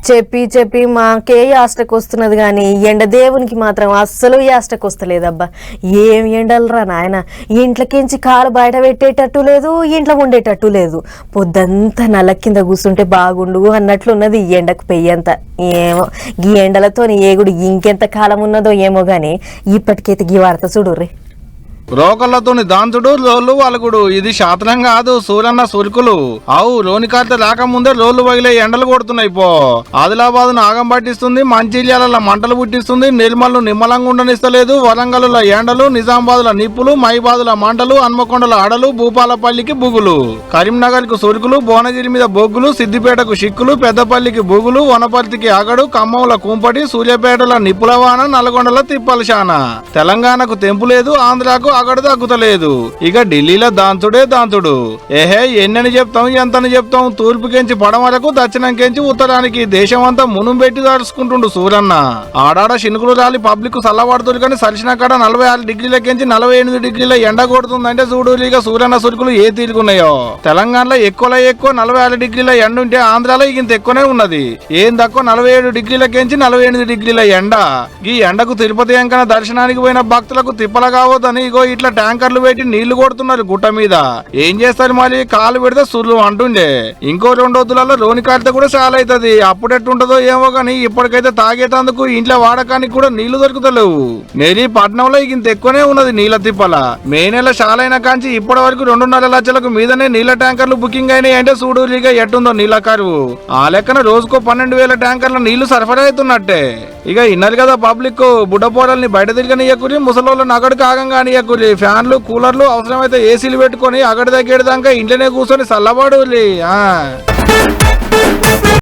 చెప్పి చెప్పి మాకే యాస్టకు వస్తున్నది కానీ ఎండ దేవునికి మాత్రం అస్సలు యాస్టకు వస్తలేదబ్బా. ఏం ఎండలరా నాయన, ఇంట్లోకించి కాలు బయట పెట్టేటట్టు లేదు, ఇంట్లో ఉండేటట్టు లేదు. పొద్దంతా నల్ల కింద కూర్చుంటే బాగుండు అన్నట్లున్నది ఈ ఎండకు పెయ్యంత. ఏమో ఈ ఎండలతో ఏగుడు ఇంకెంత కాలం ఉన్నదో ఏమో గాని ఇప్పటికైతే గీ వార్త చూడుర్రి. రోకళ్లతోని దాంతుడు రోళ్లు వలుగుడు, ఇది శాస్త్రం కాదు సూరన్న సురుకులు. అవు లోనికార్తె రాకముందే రోళ్లు పగిలే ఎండలు కొడుతున్నాయి. పో ఆదిలాబాద్ ను ఆగం పట్టిస్తుంది, మంచిర్యాల మంటలు పుట్టిస్తుంది, నిర్మల్ను నిమ్మలంగా ఉండనిస్తలేదు, వరంగల్ ఎండలు, నిజామాబాద్ ల నిప్పులు, మైబాదుల మంటలు, హన్మకొండల అడలు, భూపాలపల్లికి బుగులు, కరీంనగర్ కు సురుకులు, భువనగిరి మీద బొగ్గులు, సిద్దిపేటకు షిక్కులు, పెద్దపల్లికి బుగులు, వనపర్తికి అగడు, ఖమ్మంల కుంపటి, సూర్యాపేటల నిప్పుల వాన, నల్గొండల తిప్పలశాన. తెలంగాణకు తెంపు లేదు, ఆంధ్రాకు అగడు తగ్గుతలేదు. ఇక ఢిల్లీలో దాంతుడే దాంతుడు. ఏహే ఎన్నని చెప్తాం, ఎంతని చెప్తాం. తూర్పుకెంచి పడమరకు, దక్షిణంకెంచి ఉత్తరానికి దేశమంతా మునుం పెట్టి దాచుకుంటుండు సూరన్న. ఆడాడ శినుకులు రాలి పబ్లిక్ చల్లబడుతుంది కానీ సరిసిన కాడ 46 డిగ్రీలకెంచి 48 డిగ్రీల ఎండ కొడుతుందంటే చూడు ఇక సూరన్న సురుకులు ఏ తీరుకున్నాయో. తెలంగాణలో ఎక్కువ 46 డిగ్రీల ఎండ ఉంటే ఆంధ్రాలో ఇంత ఎక్కువనే ఉన్నది. ఏం తక్కువ 47 డిగ్రీలకెంచి 48 డిగ్రీల ఎండ. ఈ ఎండకు తిరుపతి వెంకన్న దర్శనానికి పోయిన భక్తులకు తిప్పల కావద్దని ఇగో ఇట్లా ట్యాంకర్లు పెట్టి నీళ్లు కొడుతున్నారు గుట్ట మీద. ఏం చేస్తారు మరి, కాలు పెడితే సుర్రు అంటుండే. ఇంకో 2 రోజులలో రోని కాడితే కూడా చాలా అవుతుంది. అప్పుడెట్టుంటదో ఏమో గానీ ఇప్పటికైతే తాగేటందుకు ఇంట్లో వాడకానికి కూడా నీళ్లు దొరుకుతలేవు. మేరీ పట్నంలో ఇంత ఎక్కువనే ఉన్నది నీళ్ల తిప్పల. మే నెల చాలైన కాంచి ఇప్పటి వరకు 2.5 లక్షలకు మీదనే నీళ్ల ట్యాంకర్లు బుకింగ్ అయినాయి అంటే చూడు ఇక ఎట్టుందో నీళ్ల కరువు. ఆ లెక్కన రోజుకో 12,000 ట్యాంకర్ల నీళ్లు సరఫరా అవుతున్నట్టే. ఇక ఇన్నారు కదా పబ్లిక్, బుడ్డపోడల్ని బయట తిరగనియకురి, ముసలోళ్ళని అగడికి ఆగంగా నియకురి. ఫ్యాన్లు కూలర్లు అవసరమైతే ఏసీలు పెట్టుకొని అగడి దగ్గర దాకా ఇంట్లోనే కూర్చొని చల్లబడు.